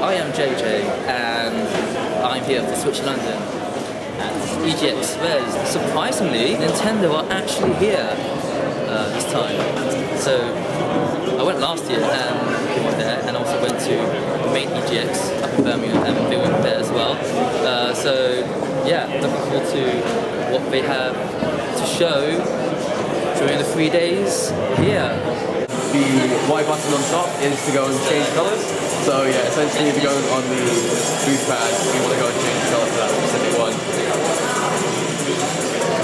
I am JJ, and I'm here for Switch London at EGX Rezzed. Surprisingly, Nintendo are actually here this time. So I went last year and went there, and also went to the main EGX up in Birmingham and filmed there as well. So yeah, looking forward to what they have to show during the 3 days here. The Y button on top is to go and change colours. So yeah, essentially if you go on the boost pad, you want to go and change the colour to that specific one.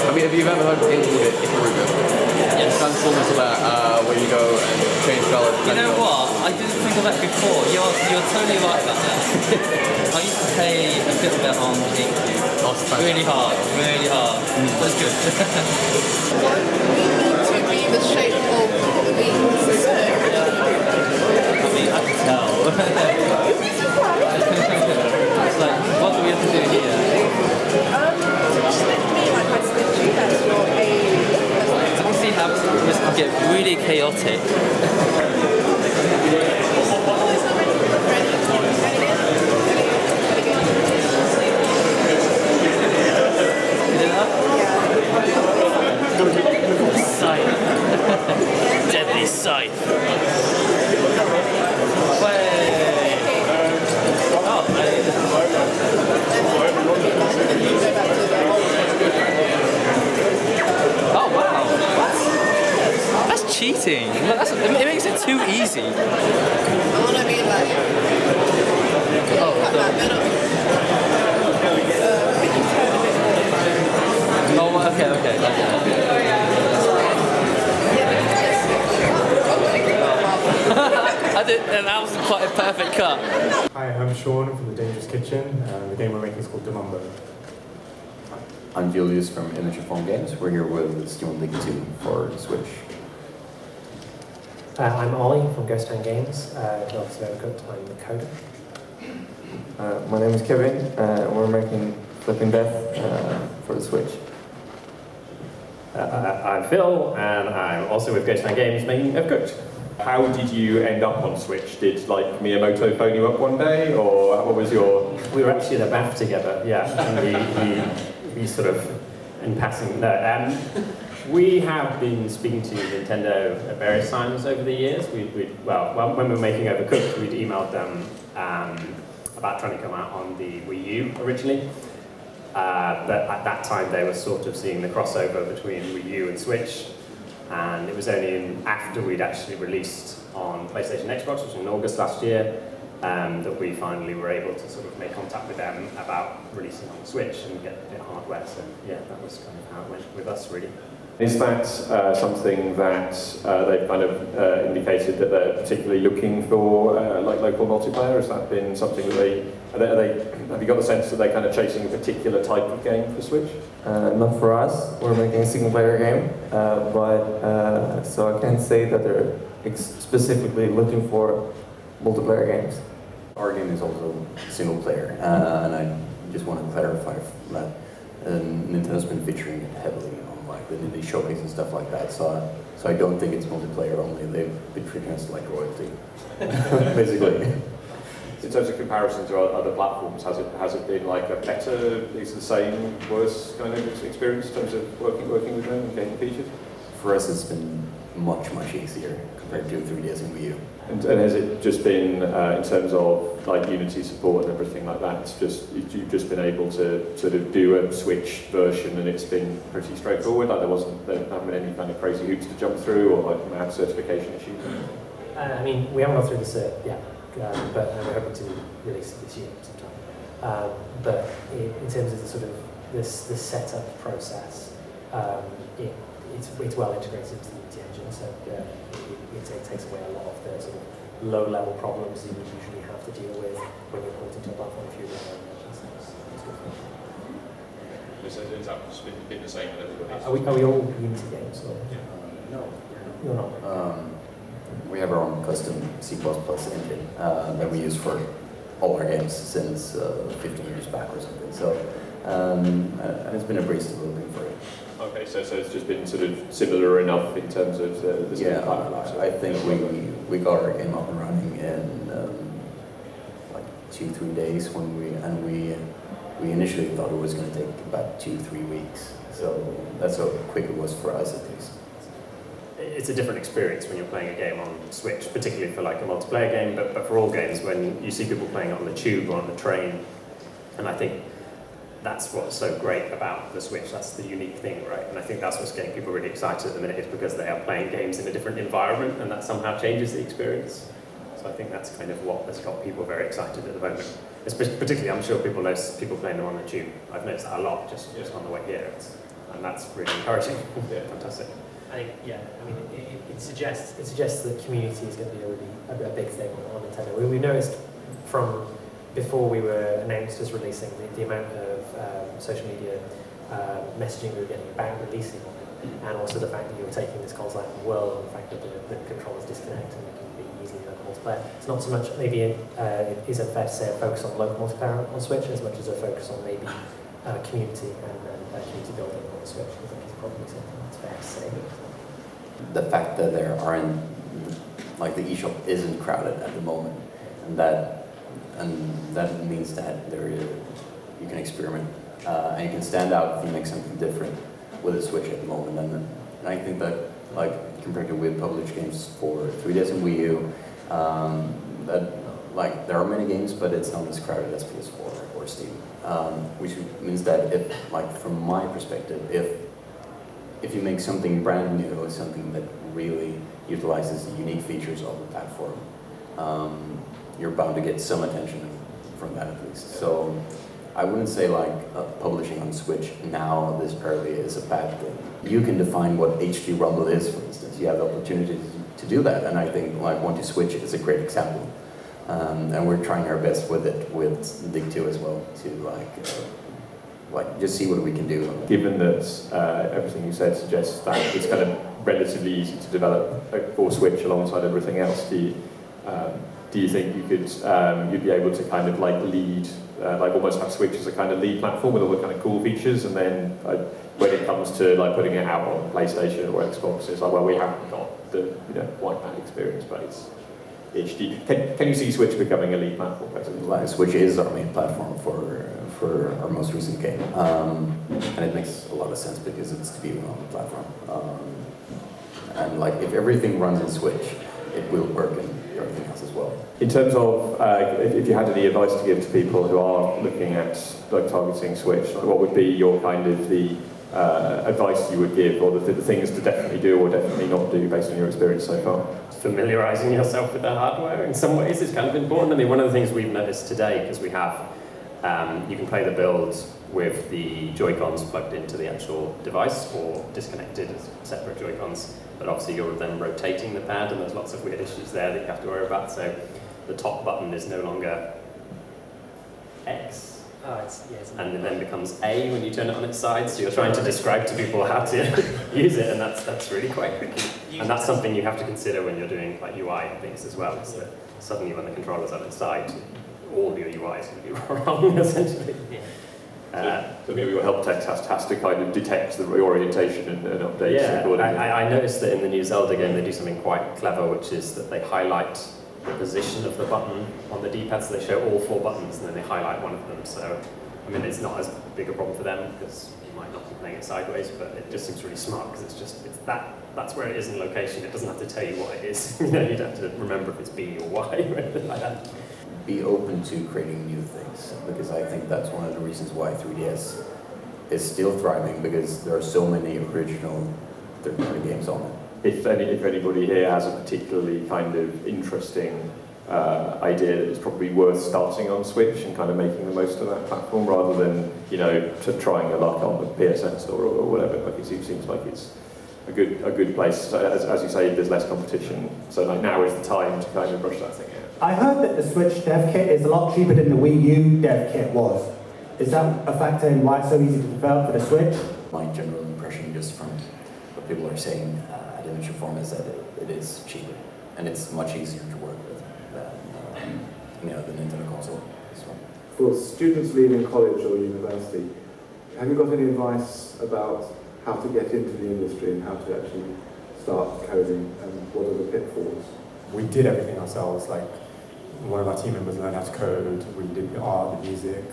I mean, have you ever heard of Ikaruga? Yes. It's kind of similar to that, where you go and change colours. You know what? I didn't think of that before. You're totally right about that. I used to play a bit of it on the GameCube. Really hard, really hard. That's good. To be the shape of the beans. I mean, I can tell. It's like, what do we have to do here? Just let me like I said to you that you're I can see how this can get really chaotic. Scythe. Deadly scythe. Oh wow! What? That's cheating. It makes it too easy. I want to be like. Oh, okay. I did, and that was quite a perfect cut. Hi, I'm Sean from The Dangerous Kitchen. The game we're making is called Mambo. I'm Julius from Image Phone Games. We're here with Stone League 2 for Switch. I'm Ollie from Ghost Town Games. Obviously, I'm the coder. My name is Kevin. We're making Flipping Death for the Switch. I'm Phil, and I'm also with Ghost Town Games making F-Cooked. How did you end up on Switch? Did like Miyamoto phone you up one day, or what was your... We were actually at a BAF together, yeah. And we sort of, in passing, no. We have been speaking to Nintendo at various times over the years. Well, when we were making Overcooked, we'd emailed them about trying to come out on the Wii U originally. But at that time, they were sort of seeing the crossover between Wii U and Switch. And it was only after we'd actually released on PlayStation Xbox, which was in August last year, that we finally were able to sort of make contact with them about releasing on the Switch and get the hardware. So yeah, that was kind of how it went with us, really. Is that something that they've kind of indicated that they're particularly looking for, like local multiplayer? Has that been something that have you got the sense that they're kind of chasing a particular type of game for Switch? Not for us. We're making a single-player game, but so I can't say that they're specifically looking for multiplayer games. Our game is also single player, and I just want to clarify that Nintendo's been featuring it heavily on like the showcase and stuff like that. So I don't think it's multiplayer only. They've been treating us like royalty, basically. In terms of comparison to other platforms, has it been like a better, is the same, worse kind of experience in terms of working with them and getting features? For us, it's been much easier compared to 3DS and Wii U. And has it just been in terms of like Unity support and everything like that? You've just been able to sort of do a Switch version, and it's been pretty straightforward. Like there haven't been any kind of crazy hoops to jump through, or like mad certification issues. I mean, we haven't gone through the cert yet, but we're hoping to release it this year sometime. But in terms of the sort of this setup process, it's well integrated into the Unity engine, so it takes away a lot of the sort of low-level problems you would usually have to deal with when you're porting to a platform if you're Is that been the same with everybody? Are we all Unity games? Or? No. You're not. We have our own custom C++ engine that we use for all our games since 15 years back or something. So and it's been a breeze to moving for it. Okay, so it's just been sort of similar enough in terms of the yeah, I think we got our game up and running in like 2-3 days we initially thought it was going to take about 2-3 weeks. So that's how quick it was for us, at least. It's a different experience when you're playing a game on Switch, particularly for like a multiplayer game, but for all games, when you see people playing it on the tube or on the train, and I think that's what's so great about the Switch. That's the unique thing, right? And I think that's what's getting people really excited at the minute, is because they are playing games in a different environment, and that somehow changes the experience. So I think that's kind of what has got people very excited at the moment. Particularly, I'm sure people notice people playing them on the tube. I've noticed that a lot just on the way here, and that's really encouraging. Yeah, fantastic. I think, yeah, I mean, it suggests that community is going to be a big thing on Nintendo. We noticed from before we were announced as releasing the amount of social media messaging we were getting about releasing on it, and also the fact that you were taking this console out of the world, and the fact that the controllers disconnect and it can be easily local multiplayer. It's not so much, maybe it isn't fair to say a focus on local multiplayer on Switch as much as a focus on maybe community and community building on the Switch. I think it's probably something that's fair to say. The fact that there aren't, like the eShop isn't crowded at the moment, and that means that you can experiment and you can stand out if you make something different with a Switch at the moment. And I think that, like, compared to with published games for 3DS and Wii U, that like there are many games, but it's not as crowded as PS4 or Steam, which means that if, like, from my perspective, if you make something brand new or something that really utilizes the unique features of the platform, you're bound to get some attention from that at least. So I wouldn't say like publishing on Switch now this early is a bad thing. You can define what HD Rumble is, for instance. You have the opportunity to do that, and I think like Want to Switch is a great example. And we're trying our best with it with Dig 2 as well to like just see what we can do. Given that everything you said suggests that it's kind of relatively easy to develop for Switch alongside everything else, do you think you could you'd be able to kind of like lead, like almost have Switch as a kind of lead platform with all the kind of cool features, and then when it comes to like putting it out on PlayStation or Xbox, it's like, well, we haven't got the white pad experience, but it's HD. Can you see Switch becoming a lead platform, basically? Like, Switch is our main platform for our most recent game, and it makes a lot of sense because it's to be on the platform. And like if everything runs on Switch, it will work in everything else as well. In terms of if you had any advice to give to people who are looking at like targeting Switch, like, what would be your kind of the advice you would give, or the things to definitely do or definitely not do based on your experience so far? Familiarizing yourself with the hardware in some ways is kind of important. I mean, one of the things we've noticed today, because we have, you can play the build with the Joy-Cons plugged into the actual device or disconnected as separate Joy-Cons, but obviously you're then rotating the pad, and there's lots of weird issues there that you have to worry about. So the top button is no longer X. And it then becomes A when you turn it on its side, so you're trying to describe to people how to use it, and that's really quite tricky. And that's something you have to consider when you're doing like UI and things as well, is that suddenly when the controller's on its side, all your UI is going to be wrong, essentially. So maybe your help text has to kind of detect the reorientation and updates. Yeah, I noticed that in the new Zelda game they do something quite clever, which is that they highlight the position of the button on the D-pad, so they show all 4 buttons and then they highlight one of them. So, I mean, it's not as big a problem for them because you might not be playing it sideways, but it just seems really smart because it's that's where it is in location. It doesn't have to tell you what it is. You know, you'd have to remember if it's B or Y or anything like that. Be open to creating new things, because I think that's one of the reasons why 3DS is still thriving, because there are so many original third-party games on it. If anybody here has a particularly kind of interesting idea that it's probably worth starting on Switch and kind of making the most of that platform rather than, to trying your luck on the PSN store or whatever, like it seems like it's a good place. So as you say, there's less competition, so like now is the time to kind of brush that thing out. I heard that the Switch dev kit is a lot cheaper than the Wii U dev kit was. Is that a factor in why it's so easy to develop for the Switch? My general impression, just from what people are saying at initial form, is that it is cheaper and it's much easier to work with than the Nintendo console. So. For students leaving college or university, have you got any advice about how to get into the industry and how to actually start coding, and what are the pitfalls? We did everything ourselves. Like one of our team members learned how to code, we did the art, the music,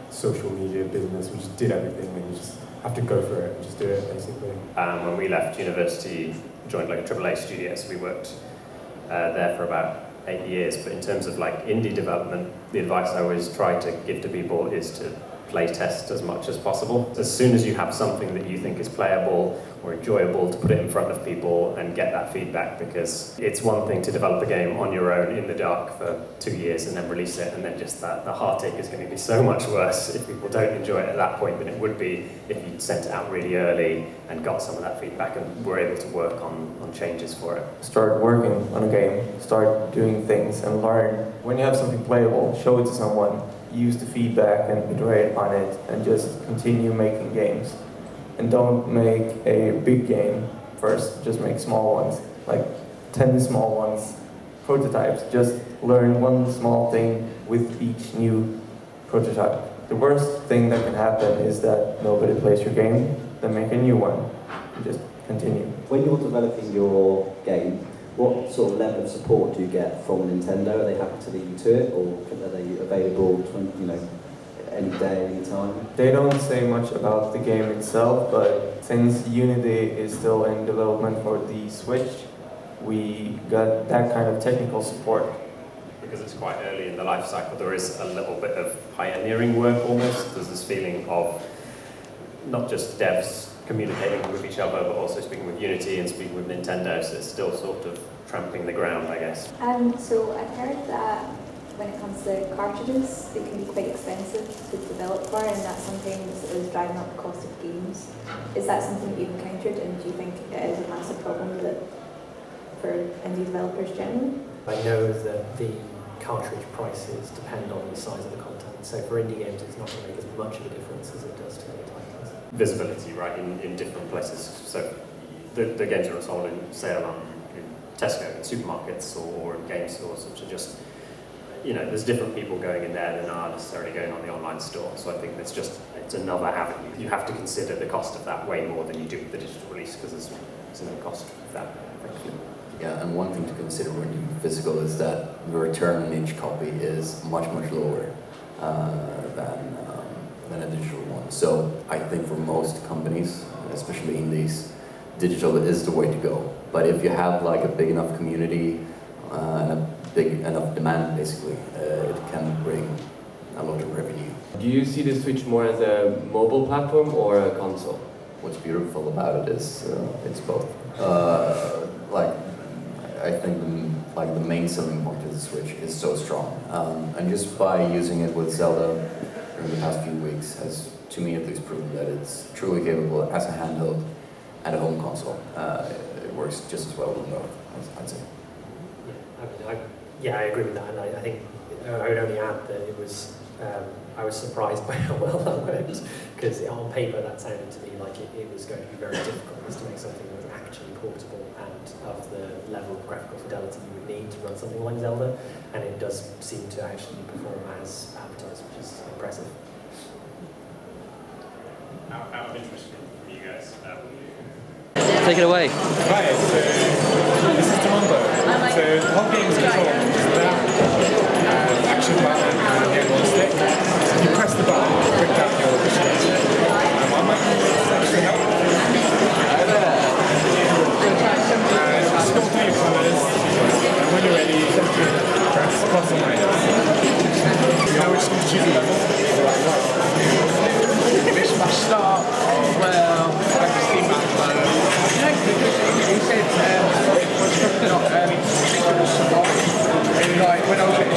social media, business, we just did everything, and you just have to go for it and just do it, basically. When we left university, joined like a AAA studio, so we worked there for about 8 years. But in terms of like indie development, the advice I always try to give to people is to play test as much as possible. As soon as you have something that you think is playable or enjoyable, to put it in front of people and get that feedback, because it's one thing to develop a game on your own in the dark for 2 years and then release it, and then just that the heartache is going to be so much worse if people don't enjoy it at that point than it would be if you sent it out really early and got some of that feedback and were able to work on changes for it. Start working on a game, start doing things and learn. When you have something playable, show it to someone, use the feedback and iterate on it, and just continue making games. And don't make a big game first, just make small ones, like 10 small ones, prototypes. Just learn one small thing with each new prototype. The worst thing that can happen is that nobody plays your game, then make a new one, and just continue. When you're developing your game, what sort of level of support do you get from Nintendo? Are they happy to leave you to it, or are they available, any day, any time? They don't say much about the game itself, but since Unity is still in development for the Switch, we got that kind of technical support. Because it's quite early in the life cycle, there is a little bit of pioneering work almost. There's this feeling of not just devs communicating with each other, but also speaking with Unity and speaking with Nintendo, so it's still sort of tramping the ground, I guess. So I've heard that when it comes to cartridges, they can be quite expensive to develop for, and that's sometimes that is driving up the cost of games. Is that something that you've encountered, and do you think it is a massive problem for indie developers generally? I know that the cartridge prices depend on the size of the content, so for indie games it's not going to make as much of a difference as it does to other titles. Visibility, right, in different places. So the games are sold in sale on in Tesco, in supermarkets, or in game stores, which are just, there's different people going in there than are necessarily going on the online store. So I think it's another avenue. You have to consider the cost of that way more than you do with the digital release, because there's no cost of that, frankly. Yeah, and one thing to consider when you do physical is that the return on each copy is much lower than a digital one. So I think for most companies, especially indies, digital is the way to go. But if you have like a big enough community and a big enough demand, basically, it can bring a lot of revenue. Do you see the Switch more as a mobile platform or a console? What's beautiful about it is it's both. I think the main selling point of the Switch is so strong, and just by using it with Zelda during the past few weeks has, to me at least, proven that it's truly capable as a handheld and a home console. It works just as well with both, I'd say. I agree with that, and I think I would only add that it was. I was surprised by how well that worked, because on paper that sounded to me like it was going to be very difficult to make something that was actually portable and of the level of graphical fidelity you would need to run something like Zelda, and it does seem to actually perform as advertised, which is impressive. Out of interest from you guys. Take it away. Right, so this is the Mambo. So the whole game is controlled without action button and the analog stick. So if you press the button, it brings out your machine. I might actually help. Scroll through your colours, and when you're ready, press plus or minus. Now we're just going to choose a level. Which must start, well, I can see back he said, not survive. And like, when I was at